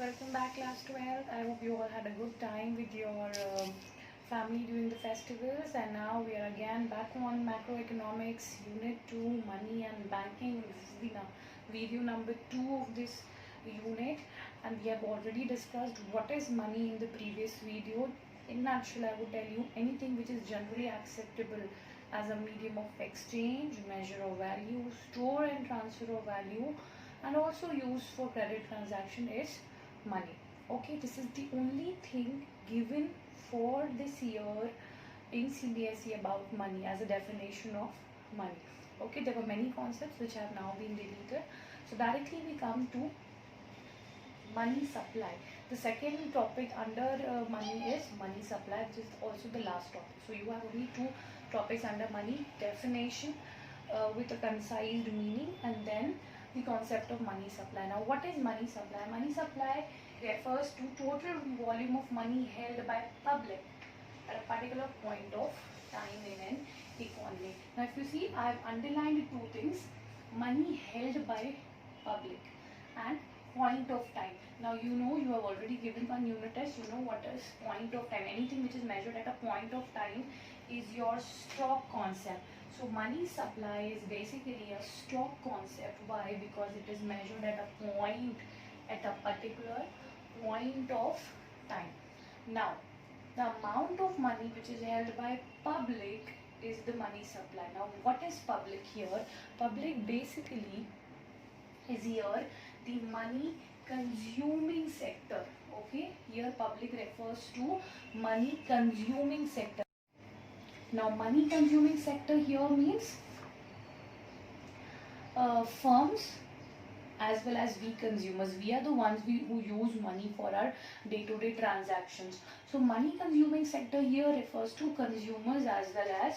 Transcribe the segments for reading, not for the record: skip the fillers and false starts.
Welcome back class 12. I hope you all had a good time with your family during the festivals, and now we are again back on macroeconomics unit 2, money and banking. This is the video number 2 of this unit, and we have already discussed what is money in the previous video. In nutshell, I would tell you anything which is generally acceptable as a medium of exchange, measure of value, store and transfer of value, and also used for credit transaction is money. Okay, this is the only thing given for this year in CBSE about money as a definition of money. Okay, there were many concepts which have now been deleted. So directly we come to money supply. The second topic under money is money supply, which is also the last topic. So you have only two topics under money: definition with a concise meaning, and then the concept of money supply. Now, what is money supply? Money supply refers to total volume of money held by public at a particular point of time in an economy. Now, if you see, I have underlined two things: money held by public and point of time. Now, you know, you have already given one unit test. You know what is point of time. Anything which is measured at a point of time is your stock concept. So money supply is basically a stock concept. Why? Because it is measured at a point, at a particular point of time. Now, the amount of money which is held by public is the money supply. Now, what is public here? Public basically is here the money consuming sector. Okay, here public refers to money consuming sector. Now, money consuming sector here means firms as well as we consumers. We are the ones who use money for our day-to-day transactions. So money consuming sector here refers to consumers as well as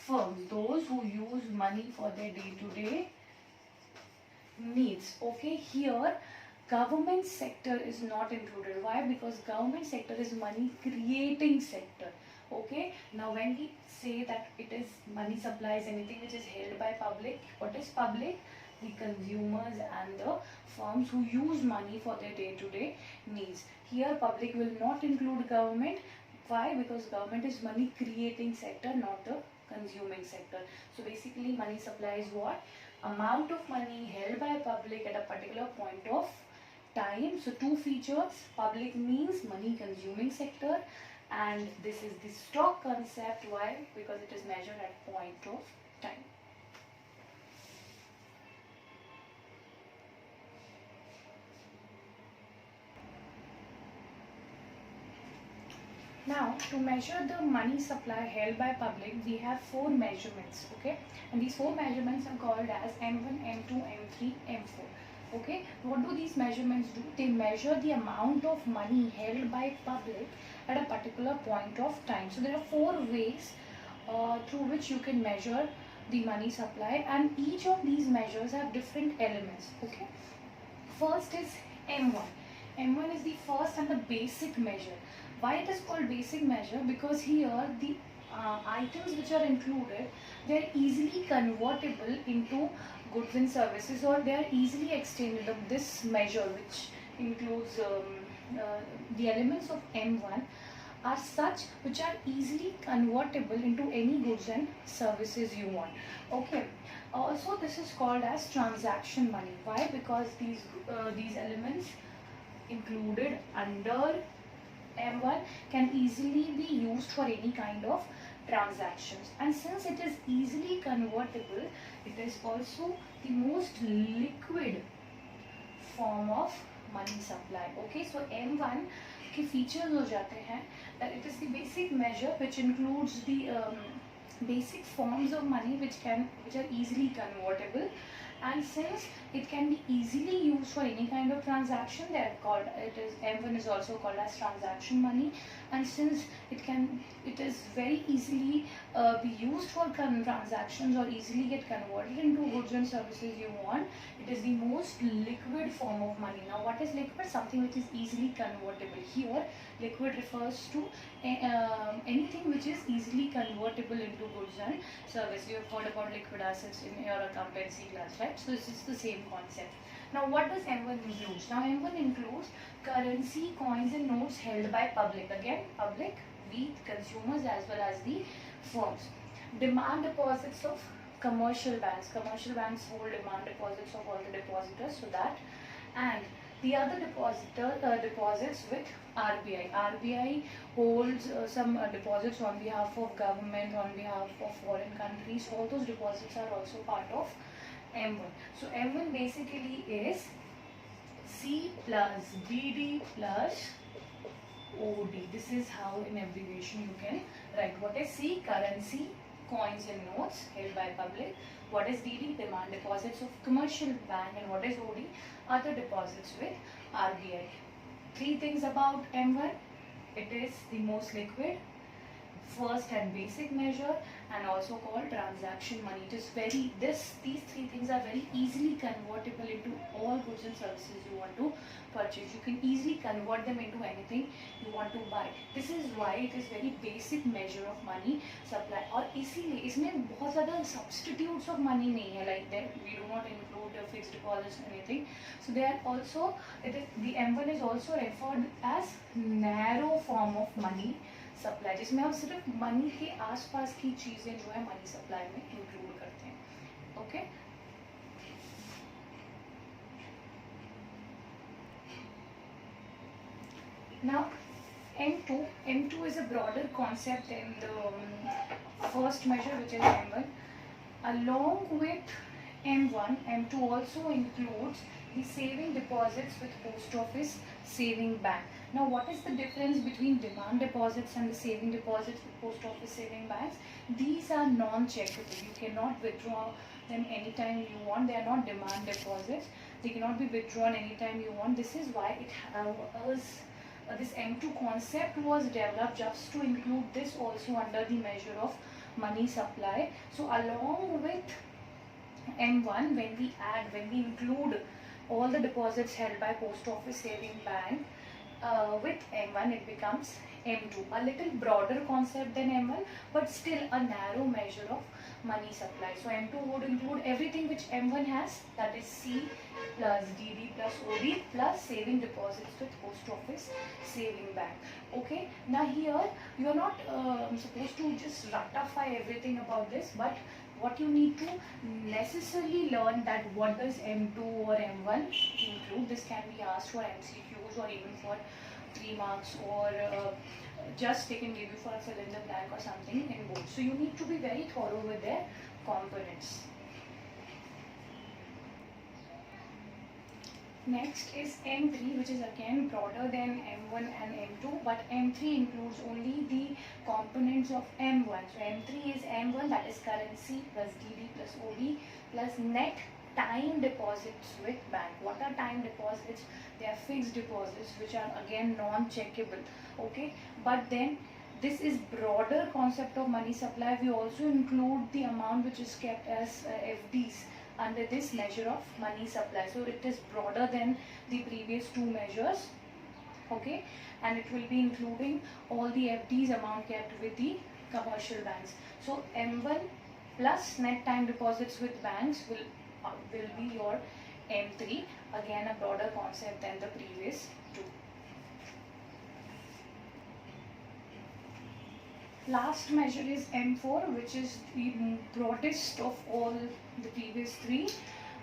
firms, those who use money for their day-to-day needs. Okay, here government sector is not included. Why? Because government sector is money creating sector. Okay, now when we say that it is money supply is anything which is held by public, what is public? The consumers and the firms who use money for their day-to-day needs. Here public will not include government. Why? Because government is money creating sector, not the consuming sector. So basically money supply is what? Amount of money held by public at a particular point of time. So two features: public means money consuming sector, and this is the stock concept. Why? Because it is measured at point of time. Now, to measure the money supply held by public, we have four measurements, okay? And these four measurements are called as M1, M2, M3, M4. Okay, what do these measurements do? They measure the amount of money held by public at a particular point of time. So there are four ways through which you can measure the money supply, and each of these measures have different elements. Okay, first is M1. M1 is the first and the basic measure. Why it is called basic measure? Because here the items which are included, they are easily convertible into goods and services, or they are easily extended. This measure, which includes the elements of M1, are such which are easily convertible into any goods and services you want. Okay, also this is called as transaction money. Why? Because these elements included under M1 can easily be used for any kind of transactions, and since it is easily convertible, it is also the most liquid form of money supply. Okay, so M1 के features हो जाते हैं that it is the basic measure which includes the basic forms of money which are easily convertible, and since it can be easily used for any kind of transaction, they are called, it is M1 is also called as transaction money. and since it is very easily be used for transactions or easily get converted into goods and services you want, it is the most liquid form of money. Now what is liquid? Something which is easily convertible. Here liquid refers to anything which is easily convertible into goods and service. You have heard about liquid assets in your accountancy class, right? So this is the same concept. Now what does M1 include? Now M1 includes currency, coins and notes held by public. Again, public, we consumers as well as the firms. Demand deposits of commercial banks. Commercial banks hold demand deposits of all the depositors, so that, and the other deposits with RBI. RBI holds some deposits on behalf of government, on behalf of foreign countries. All those deposits are also part of M1. So M1 basically is C plus DD plus OD. This is how in abbreviation you can write. What is C? Currency, coins and notes held by public. What is DD? Demand deposits of commercial bank. And what is OD? Other deposits with RBI. Three things about M1. It is the most liquid, first and basic measure, and also called transaction money. It is these three things are very easily convertible into all goods and services you want to purchase. You can easily convert them into anything you want to buy. This is why it is very basic measure of money supply. और इसीलिए इसमें बहुत ज़्यादा substitutes of money नहीं है, like that we do not include fixed deposits anything. So they are also, the M1 is also referred as narrow form of money supply, जिसमें हम सिर्फ मनी के आसपास की चीजें जो है मनी सप्लाई में इंक्लूड करते हैं. Okay, now M2 is a broader concept than the first measure, which is M1. Along with M1, M2 also includes the saving deposits with post office saving bank. Now what is the difference between demand deposits and the saving deposits with post office saving banks? These are non-checkable. You cannot withdraw them anytime you want. They are not demand deposits. They cannot be withdrawn anytime you want. This is why this M2 concept was developed just to include this also under the measure of money supply. So along with M1, when we include all the deposits held by post office saving bank, with M1 it becomes M2, a little broader concept than M1, but still a narrow measure of money supply. So M2 would include everything which M1 has, that is C plus DD plus OD plus saving deposits with post office saving bank. Okay, now here you are not supposed to just ratify everything about this, but what you need to necessarily learn that what does M2 or M1 include. This can be asked for MCQs or even for 3 marks, or just they can give you for a fill in the blank or something in both. So you need to be very thorough with their components. Next is M3, which is again broader than M1 and M2, but M3 includes only the components of M1. So M3 is M1, that is currency plus DD plus OD plus net time deposits with bank. What are time deposits? They are fixed deposits which are again non-checkable. Okay, but then this is broader concept of money supply. We also include the amount which is kept as FDs under this measure of money supply. So it is broader than the previous two measures. Okay, and it will be including all the FDs amount kept with the commercial banks. So M1 plus net time deposits with banks will be your M3, again a broader concept than the previous two. Last measure is M4, which is the broadest of all the previous three,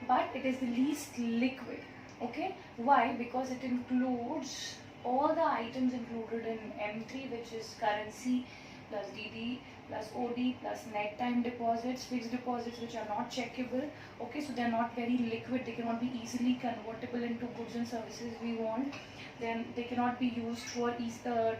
but it is the least liquid. Okay, why? Because it includes all the items included in M3, which is currency plus DD plus OD plus net time deposits, fixed deposits which are not checkable. Okay, so they are not very liquid. They cannot be easily convertible into goods and services we want. Then they cannot be used for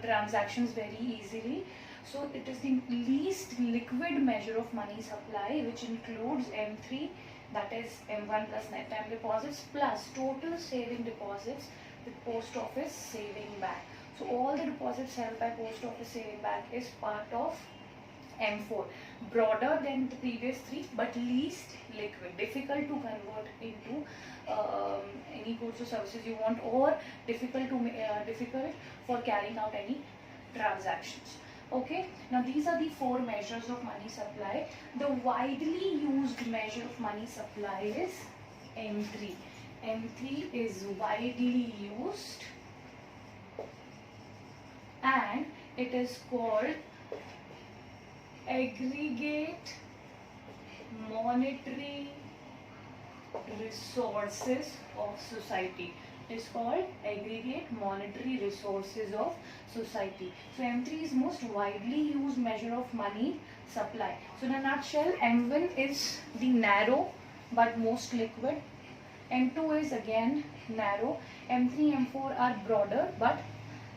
transactions very easily. So it is the least liquid measure of money supply, which includes M3, that is M1 plus net time deposits plus total saving deposits with post office saving bank. So all the deposits held by post office saving bank is part of M4, broader than the previous three but least liquid, difficult to convert into any goods or services you want, or difficult for carrying out any transactions. Okay, now these are the four measures of money supply. The widely used measure of money supply is M3. M3 is widely used and it is called aggregate monetary resources of society. It is called aggregate monetary resources of society. So M3 is most widely used measure of money supply. So in a nutshell, M1 is the narrow but most liquid. M2 is again narrow. M3, M4 are broader but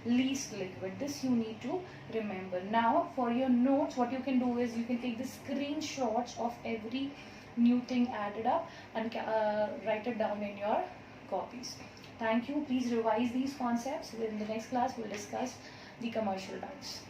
least liquid. This you need to remember. Now for your notes, what you can do is you can take the screenshots of every new thing added up and write it down in your copies. Thank you. Please revise these concepts. In the next class we'll discuss the commercial banks.